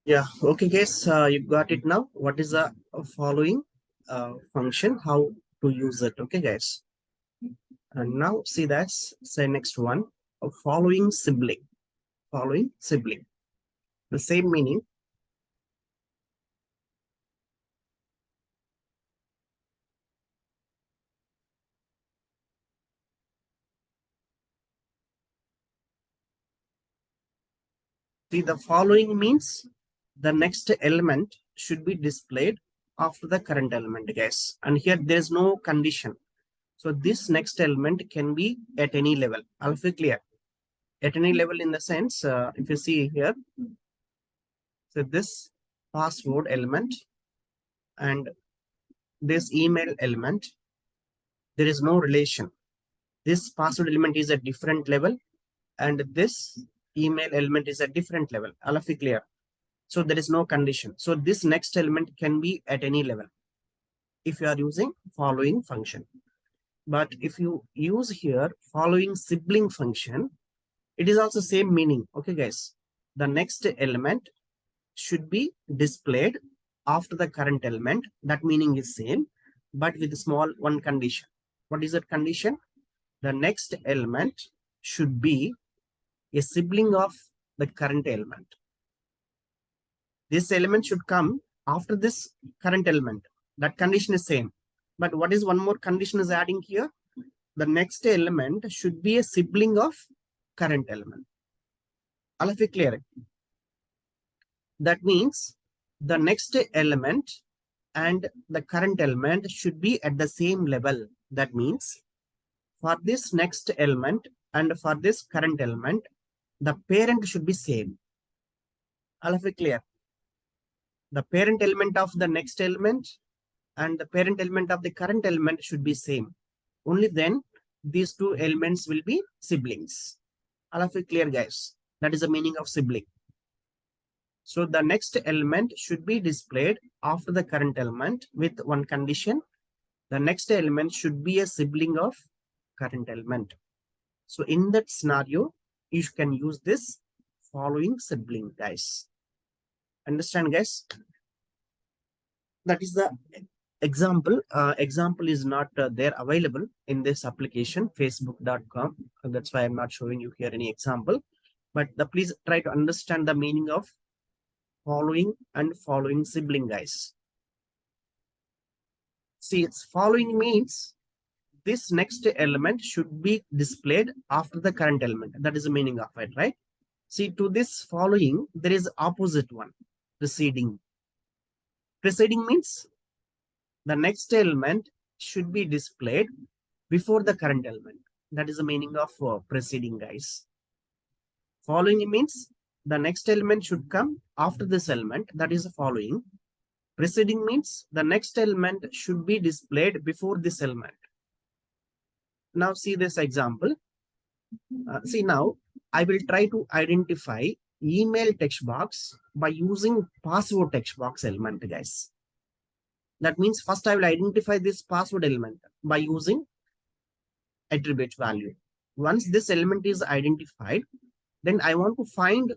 Yeah, okay, guys, you got it now. What is the following function? How to use it? Okay, guys. And now see that's say next one. Following sibling. Following sibling. The same meaning. See, the following means the next element should be displayed after the current element, guys. And here there is no condition. So this next element can be at any level. Alpha clear. At any level in the sense, if you see here, so this password element and this email element, there is no relation. This password element is a different level and this email element is a different level. All of it clear. So there is no condition. So this next element can be at any level if you are using following function. But if you use here following sibling function, it is also same meaning. Okay, guys. The next element should be displayed after the current element. That meaning is same, but with small one condition. What is that condition? The next element should be a sibling of the current element. This element should come after this current element. That condition is same. But what is one more condition is adding here? The next element should be a sibling of current element. All of it clear? That means the next element and the current element should be at the same level. That means for this next element and for this current element, the parent should be same. All of it clear? The parent element of the next element and the parent element of the current element should be same. Only then these two elements will be siblings. All of it clear, guys? That is the meaning of sibling. So the next element should be displayed after the current element with one condition. The next element should be a sibling of current element. So in that scenario, you can use this following sibling, guys. Understand, guys? That is the example. Example is not there available in this application, facebook.com. That's why I'm not showing you here any example. But please try to understand the meaning of following and following sibling, guys. See, it's following means this next element should be displayed after the current element. That is the meaning of it, right? See, to this following, there is opposite one, preceding. Preceding means the next element should be displayed before the current element. That is the meaning of preceding, guys. Following means the next element should come after this element. That is the following. Preceding means the next element should be displayed before this element. Now see this example. See now, I will try to identify email text box by using password text box element, guys. That means first I will identify this password element by using attribute value. Once this element is identified, then I want to find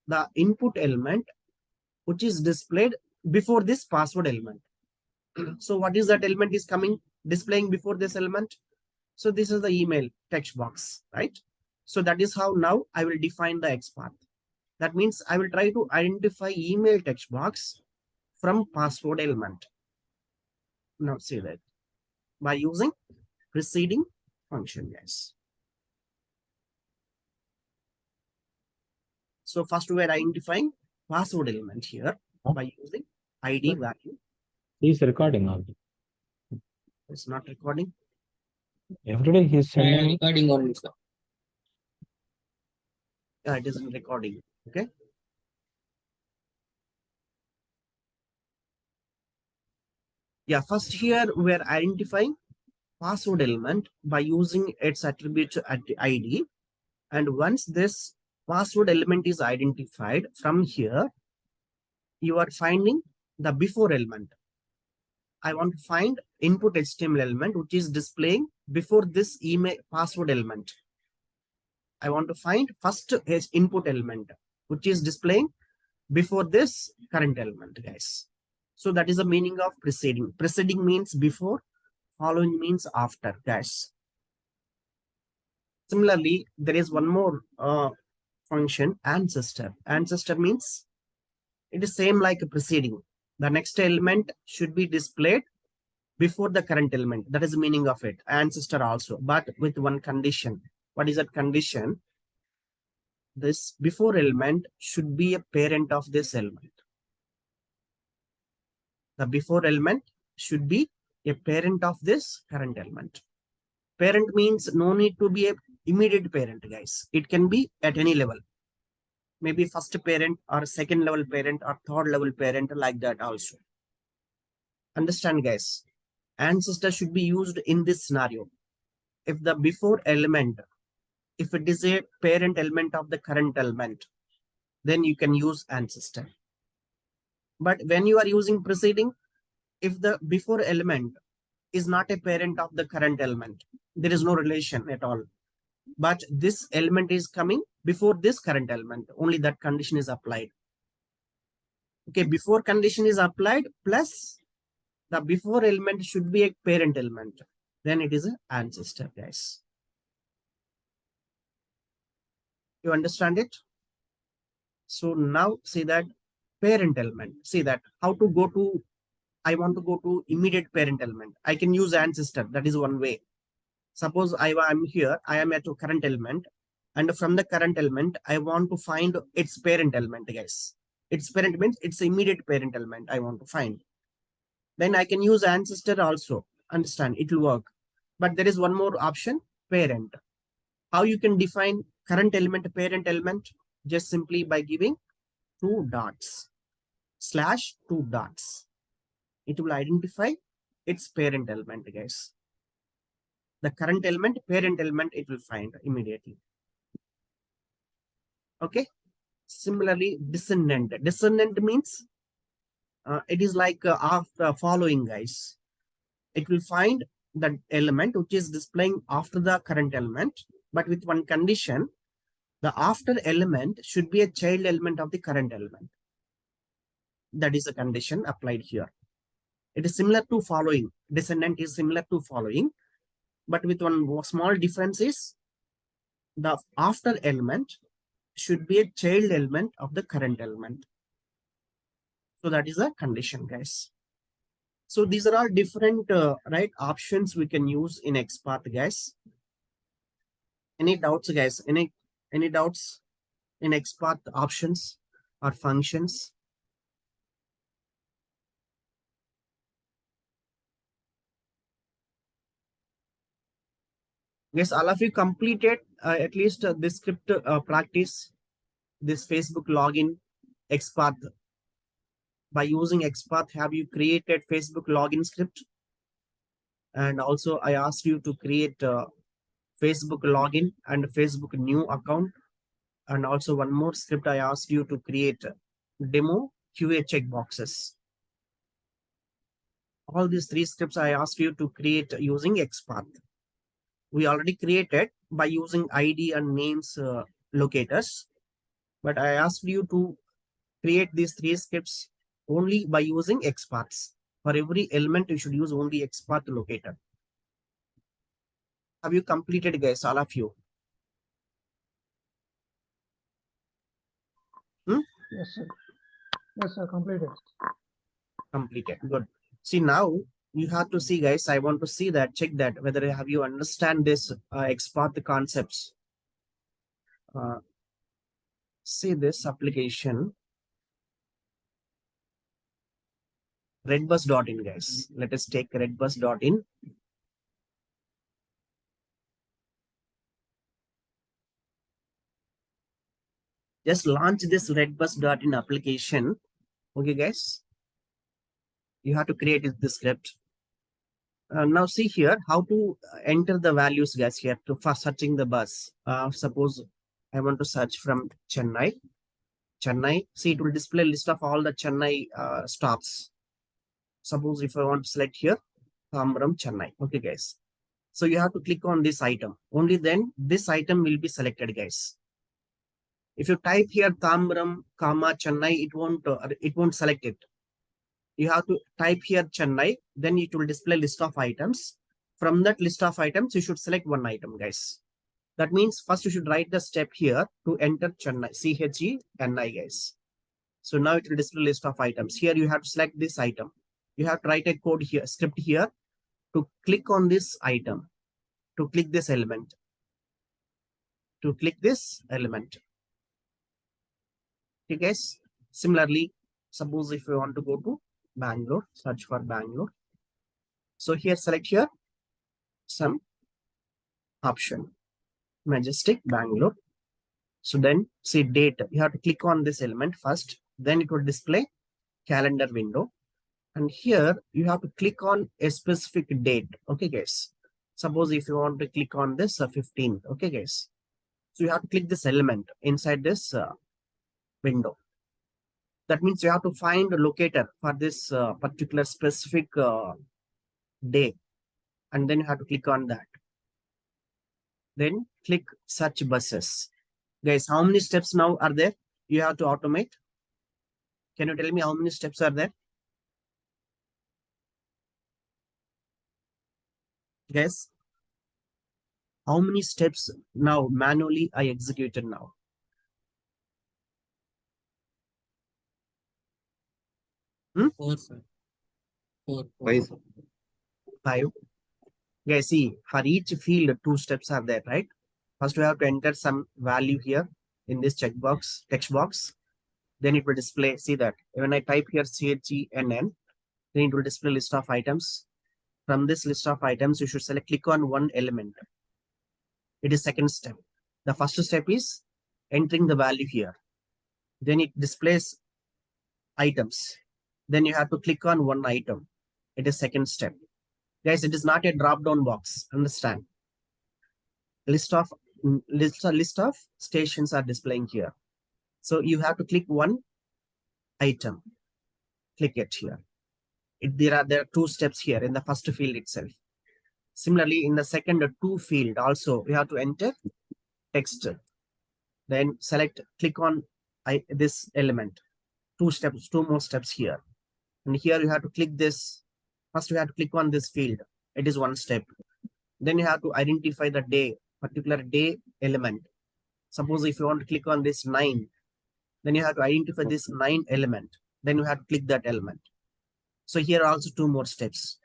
the input element which is displayed before this password element. So what is that element is coming displaying before this element? So this is the email text box, right? So that is how now I will define the XPATH. That means I will try to identify email text box from password element. Now see that by using preceding function, guys. So first we are identifying password element here by using ID value. He's recording already. It's not recording. Every day he's sending recording only, sir. It isn't recording. Okay. Yeah, first here we are identifying password element by using its attribute ID. And once this password element is identified from here, you are finding the before element. I want to find input HTML element which is displaying before this email password element. I want to find first input element which is displaying before this current element, guys. So that is the meaning of preceding. Preceding means before, following means after, guys. Similarly, there is one more function, ancestor. Ancestor means it is same like a preceding. The next element should be displayed before the current element. That is the meaning of it. Ancestor also, but with one condition. What is that condition? This before element should be a parent of this element. The before element should be a parent of this current element. Parent means no need to be a immediate parent, guys. It can be at any level. Maybe first parent or second level parent or third level parent, like that also. Understand, guys? Ancestor should be used in this scenario. If the before element, if it is a parent element of the current element, then you can use ancestor. But when you are using preceding, if the before element is not a parent of the current element, there is no relation at all. But this element is coming before this current element, only that condition is applied. Okay, before condition is applied plus the before element should be a parent element, then it is an ancestor, guys. You understand it? So now see that parent element, see that how to go to, I want to go to immediate parent element. I can use ancestor, that is one way. Suppose I am here, I am at a current element, and from the current element, I want to find its parent element, guys. Its parent means its immediate parent element I want to find. Then I can use ancestor also. Understand, it will work. But there is one more option, parent. How you can define current element, parent element? Just simply by giving two dots, slash two dots. It will identify its parent element, guys. The current element, parent element, it will find immediately. Okay. Similarly, descendant. Descendant means it is like after following, guys. It will find the element which is displaying after the current element, but with one condition, the after element should be a child element of the current element. That is a condition applied here. It is similar to following. Descendant is similar to following, but with one small difference is the after element should be a child element of the current element. So that is a condition, guys. So these are all different right options we can use in XPath, guys. Any doubts, guys? Any doubts in XPath options or functions? Yes, all of you completed at least this script practice, this Facebook login XPath. By using XPath, have you created Facebook login script? And also I asked you to create Facebook login and Facebook new account. And also one more script I asked you to create demo QA checkboxes. All these three scripts I asked you to create using XPath. We already created by using ID and names locators. But I asked you to create these three scripts only by using XPaths. For every element, you should use only XPath locator. Have you completed, guys, all of you? Yes, sir. Yes, sir. Completed. Completed. Good. See, now you have to see, guys, I want to see that, check that, whether have you understand this XPath concepts. See this application, redbus.in, guys. Let us take redbus.in. Just launch this redbus.in application. Okay, guys. You have to create the script. Now see here how to enter the values, guys, here to for searching the bus. Suppose I want to search from Chennai. Chennai, see, it will display list of all the Chennai stops. Suppose if I want to select here, Tambaram, Chennai. Okay, guys. So you have to click on this item. Only then this item will be selected, guys. If you type here Tambram, comma Chennai, it won't select it. You have to type here Chennai, then it will display list of items. From that list of items, you should select one item, guys. That means first you should write the step here to enter Chennai, CHENI, guys. So now it will display list of items. Here you have to select this item. You have to write a code here, script here to click on this item, to click this element, to click this element. Okay, guys. Similarly, suppose if you want to go to Bangalore, search for Bangalore. So here select here some option, Majestic Bangalore. So then see date, you have to click on this element first, then it will display calendar window. And here you have to click on a specific date. Okay, guys. Suppose if you want to click on this 15th. Okay, guys. So you have to click this element inside this window. That means you have to find a locator for this particular specific day. And then you have to click on that. Then click search buses. Guys, how many steps now are there? You have to automate. Can you tell me how many steps are there? Guys, how many steps now manually I executed now? Four, sir. Four. Five. 5. Guys, see, for each field, 2 steps are there, right? First, we have to enter some value here in this checkbox, text box. Then it will display, see that when I type here CHENN, then it will display list of items. From this list of items, you should select, click on one element. It is second step. The first step is entering the value here. Then it displays items. Then you have to click on one item. It is second step. Guys, it is not a drop down box. Understand? List of stations are displaying here. So you have to click one item. Click it here. There are 2 steps here in the first field itself. Similarly, in the second 2 field also, you have to enter text. Then select, click on this element. 2 more steps here. And here you have to click this. First, you have to click on this field. It is 1 step. Then you have to identify the day, particular day element. Suppose if you want to click on this 9, then you have to identify this 9 element. Then you have to click that element. So here also 2 more steps.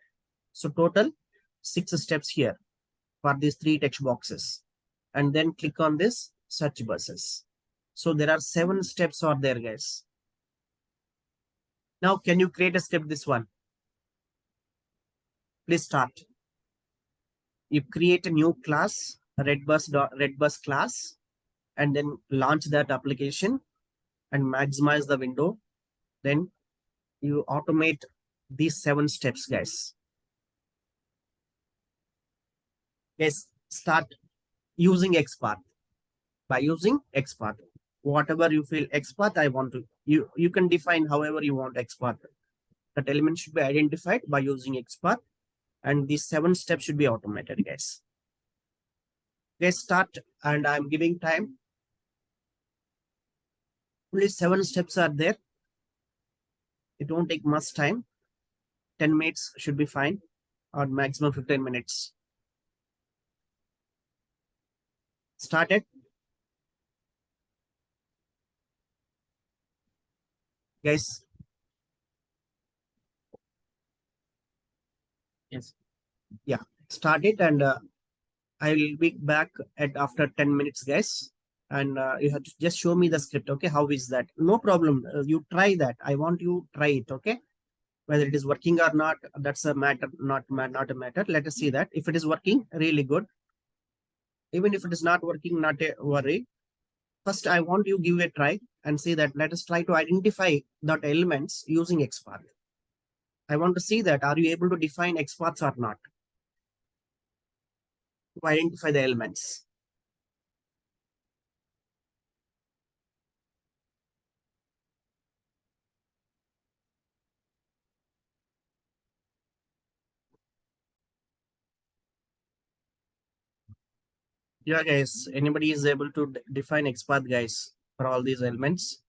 So total 6 steps here for these 3 text boxes. And then click on this search buses. So there are 7 steps are there, guys. Now, can you create a script this one? Please start. You create a new class, redbus class, and then launch that application and maximize the window. Then you automate these 7 steps, guys. Yes, start using XPATH. By using XPATH, whatever you feel XPATH, I want to, you can define however you want XPATH. That element should be identified by using XPATH, and these 7 steps should be automated, guys. Let's start, and I'm giving time. Only 7 steps are there. It won't take much time. 10 minutes should be fine, or maximum 15 minutes. Started. Guys. Yes. Yeah, start it, and I will be back at after 10 minutes, guys. And you have to just show me the script, okay? How is that? No problem. You try that. I want you try it, okay? Whether it is working or not, that's a matter, not a matter. Let us see that. If it is working, really good. Even if it is not working, not a worry. First, I want you give a try and see that. Let us try to identify that elements using XPath. I want to see that. Are you able to define XPaths or not? To identify the elements. Yeah, guys. Anybody is able to define XPath, guys? for all these elements.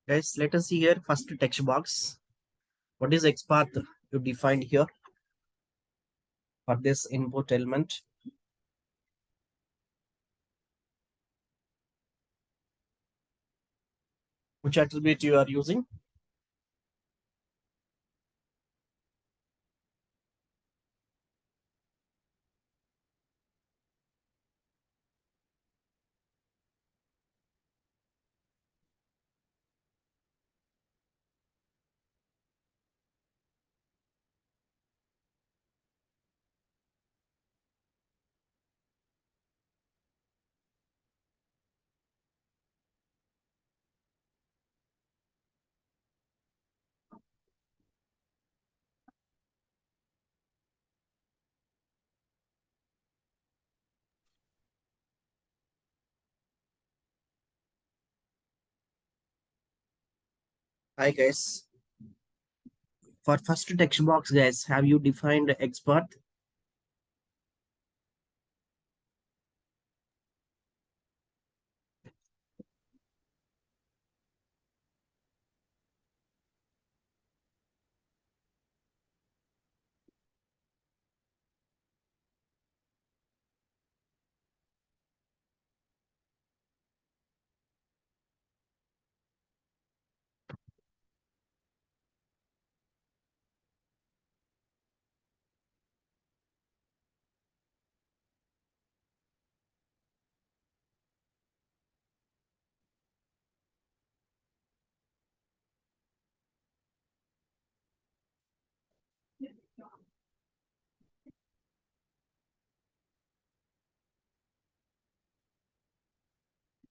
Guys, let us see here first text box. What is XPath you defined here for this input element? Which attribute you are using? Hi guys. For first text box, guys, have you defined XPath?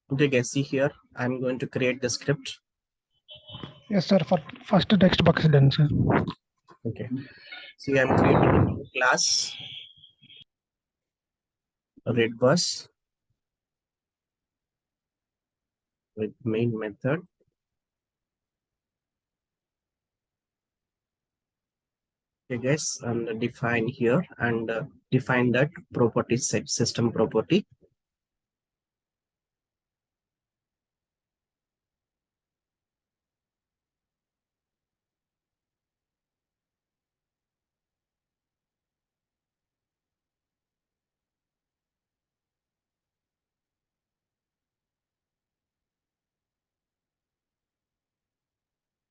Okay, guys, see here. I'm going to create the script. Yes, sir. For first text box is done, sir. Okay. See, I'm creating a new class, red bus with main method. Okay, guys, and define here and define that property set system property.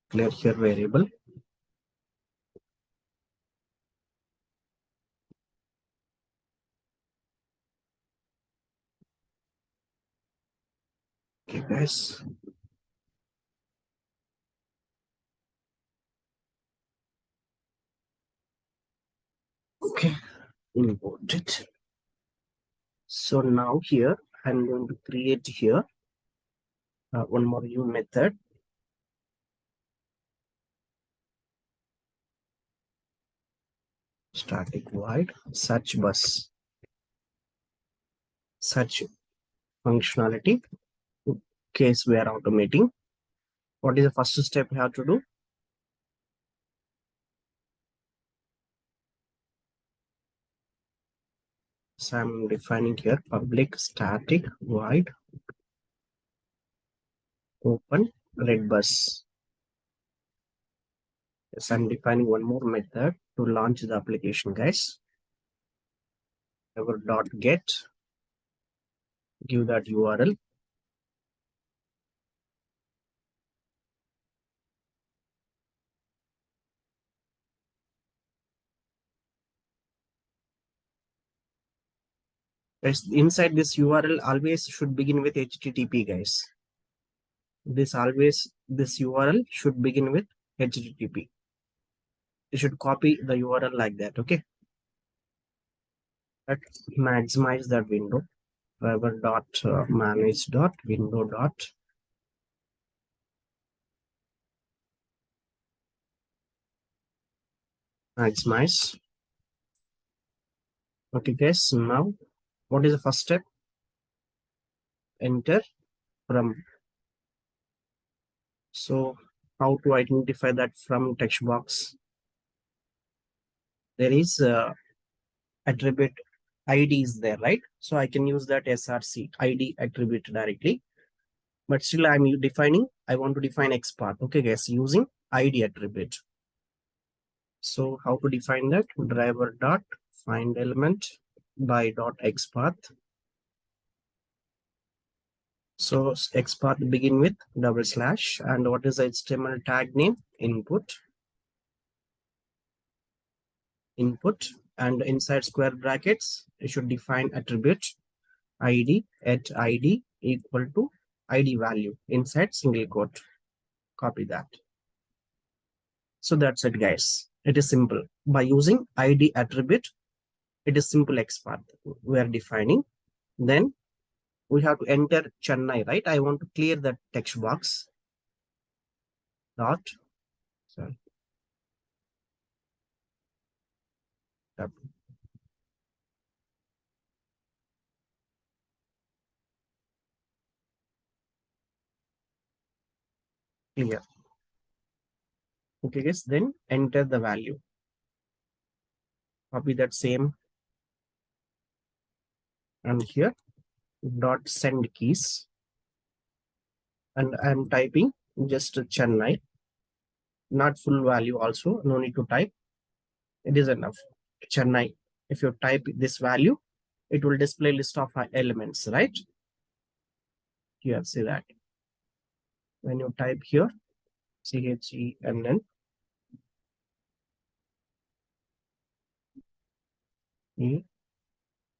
Clear here variable. Okay, guys. Okay, import it. So now here I'm going to create here one more new method. Static void search bus. Search functionality. Case we are automating. What is the first step we have to do? So I'm defining here public static void open red bus. Yes, I'm defining one more method to launch the application, guys. Our dot get, give that URL. Guys, inside this URL always should begin with HTTP, guys. This URL should begin with HTTP. You should copy the URL like that, okay? Let's maximize that window. Driver dot manage dot window dot maximize. Okay, guys. Now, what is the first step? Enter from. So, how to identify that from text box? There is attribute ID is there, right? So I can use that src ID attribute directly. But still, I'm defining. I want to define XPATH. Okay, guys, using ID attribute. So how to define that? Driver dot find element by dot XPath. So XPath begin with double slash, and what is the HTML tag name? Input. Input, and inside square brackets, you should define attribute ID at ID equal to ID value inside single quote. Copy that. So that's it, guys. It is simple. By using ID attribute, it is simple XPath we are defining. Then we have to enter Chennai, right? I want to clear that text box. Dot. Sorry. Tab. Clear. Okay, guys. Then enter the value. Copy that same. And here dot send keys. And I'm typing just Chennai. Not full value also. No need to type. It is enough. Chennai. If you type this value, it will display list of elements, right? Here, see that. When you type here, CHENN,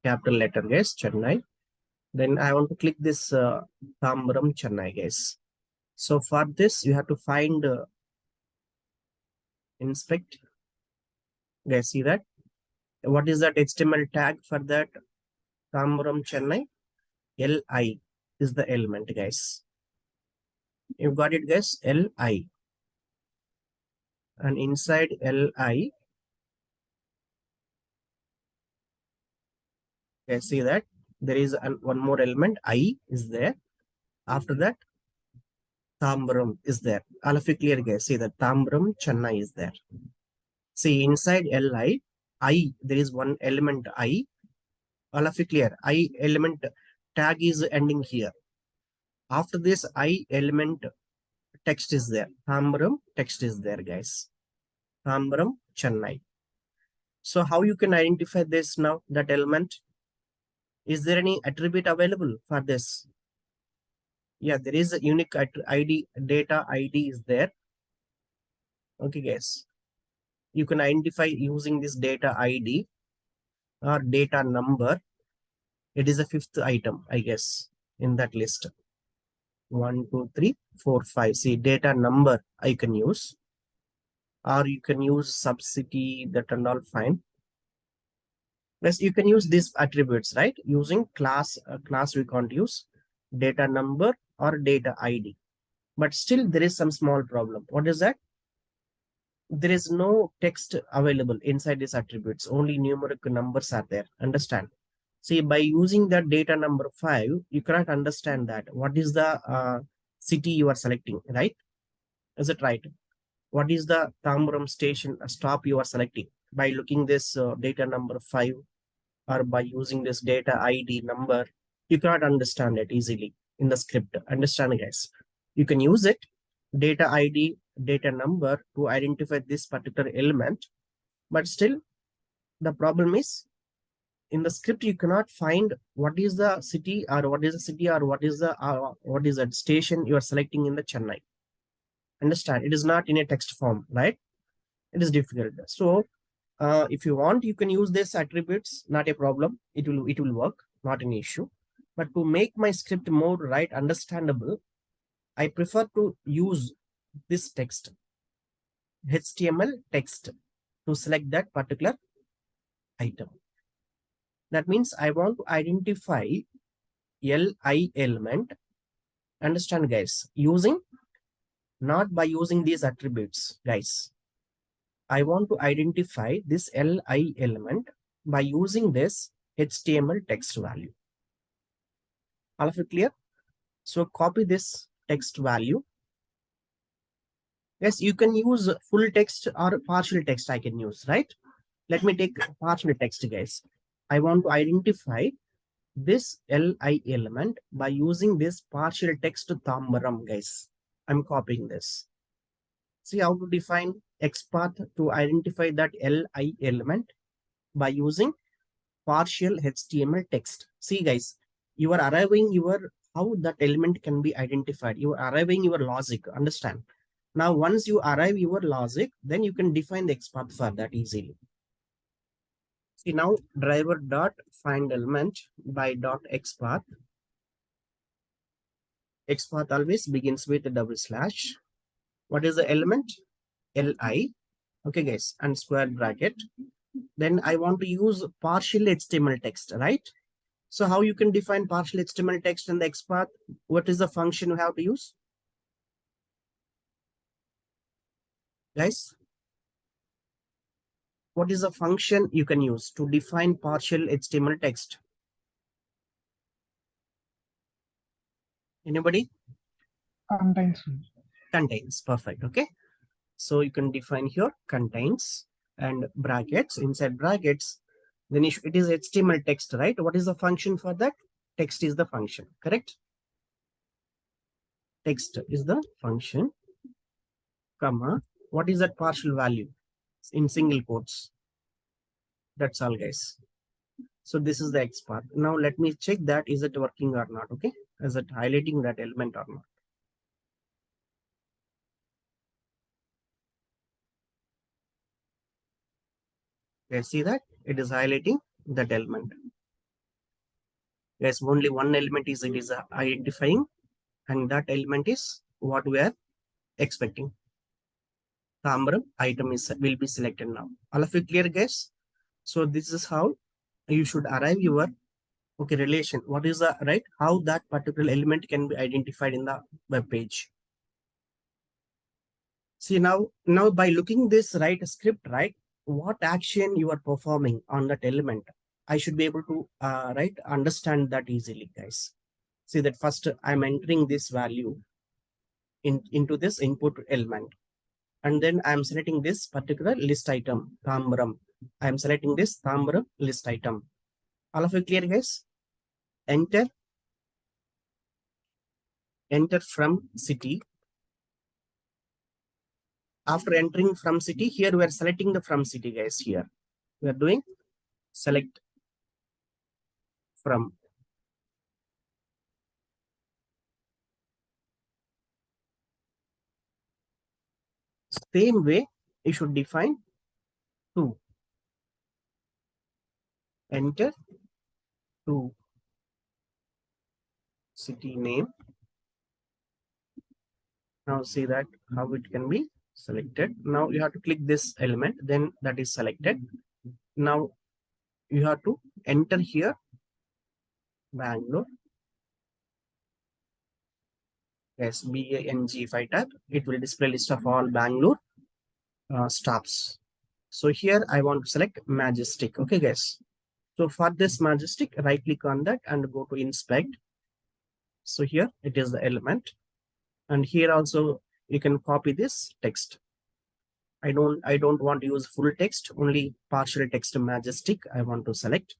capital letter, guys, Chennai. Then I want to click this Tambaram Chennai, guys. So for this, you have to find inspect. Guys, see that? What is that HTML tag for that Tambaram Chennai? LI is the element, guys. You got it, guys? LI. And inside LI, guys, see that? There is one more element, I is there. After that, Tambaram is there. All of you clear, guys. See that Tambaram Chennai is there. See inside LI, there is one element I. All of you clear? I element tag is ending here. After this I element text is there. Tambaram text is there, guys. Tambaram Chennai. So how you can identify this now, that element? Is there any attribute available for this? Yeah, there is a unique ID, data ID is there. Okay, guys. You can identify using this data ID or data number. It is a fifth item, I guess, in that list. 1, 2, 3, 4, 5. See, data number I can use. Or you can use subcity, that and all fine. Yes, you can use these attributes, right? Using class we can't use data number or data ID. But still there is some small problem. What is that? There is no text available inside these attributes. Only numeric numbers are there. Understand? See, by using that data number 5, you cannot understand that. What is the city you are selecting, right? Is it right? What is the Tambaram station stop you are selecting? By looking this data number 5 or by using this data ID number, you cannot understand it easily in the script. Understand, guys? You can use it, data ID, data number, to identify this particular element. But still, the problem is, in the script you cannot find what is the city or what is the station you are selecting in the Chennai. Understand? It is not in a text form, right? It is difficult. So if you want, you can use these attributes, not a problem. It will work, not an issue. But to make my script more understandable, I prefer to use this text, HTML text, to select that particular item. That means I want to identify li element. Understand, guys? Not by using these attributes, guys. I want to identify this li element by using this HTML text value. All of it clear? So copy this text value. Yes, you can use full text or partial text I can use, right? Let me take partial text, guys. I want to identify this li element by using this partial text Tambaram, guys. I'm copying this. See how to define XPath to identify that li element by using partial HTML text. See, guys, you are arriving your how that element can be identified. You are arriving your logic. Understand? Now, once you arrive your logic, then you can define the XPath for that easily. See, now driver dot find element by dot XPath. XPath always begins with a double slash. What is the element? Li. Okay, guys, and square bracket. Then I want to use partial HTML text, right? So how you can define partial HTML text in the XPath? What is the function you have to use? Guys, what is the function you can use to define partial HTML text? Anybody? Contains. Contains. Perfect. Okay. So you can define here contains and brackets. Inside brackets, then it is HTML text, right? What is the function for that? Text is the function, correct? Text is the function, comma. What is that partial value? In single quotes. That's all, guys. So this is the XPath. Now let me check that is it working or not. Okay, is it highlighting that element or not? Let's see that it is highlighting that element. Yes, only one element is identifying, and that element is what we are expecting. Tambaram item will be selected now. All of you clear, guys? So this is how you should arrive your relation. What is the right? How that particular element can be identified in the web page. See, now by looking this script, right, what action you are performing on that element, I should be able to understand that easily, guys. See that first I'm entering this value into this input element, and then I'm selecting this particular list item, Tambaram. I'm selecting this Tambaram list item. All of you clear, guys? Enter from city. After entering from city, here we are selecting the from city, guys. Here we are doing select from. Same way, you should define to. Enter to city name. Now see that how it can be selected. Now you have to click this element, then that is selected. Now you have to enter here Bangalore. Yes, BANG. If I type, it will display list of all Bangalore stops. So here I want to select Majestic. Okay, guys. So for this Majestic, right click on that and go to inspect. So here it is the element, and here also you can copy this text. I don't want to use full text, only partial text Majestic I want to select.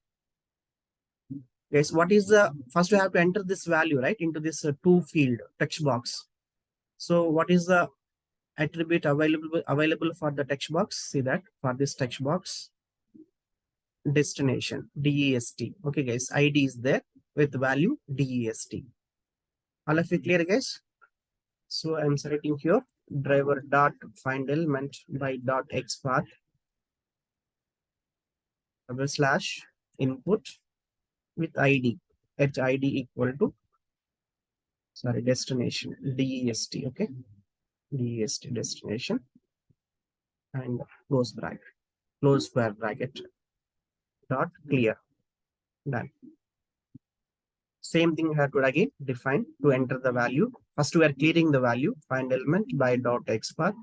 Guys, what is the first we have to enter this value right into this to field text box. So what is the attribute available for the text box? See that for this text box, destination DEST. Okay, guys, ID is there with value DEST. All of you clear, guys? So I'm selecting here driver dot find element by dot XPath / input with ID at ID equal to destination DEST. Okay, DEST destination, and close square bracket dot clear. Done. Same thing we have to again define to enter the value. First we are clearing the value, find element by dot XPATH.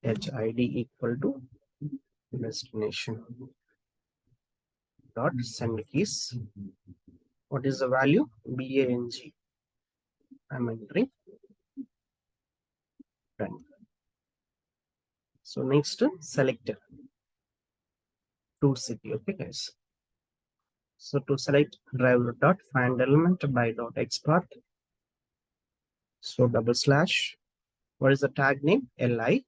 HID equal to destination dot send keys. What is the value? BANG. I'm entering. Done. So next select to city. Okay, guys. So to select driver dot find element by dot XPATH. So double slash. What is the tag name? LI.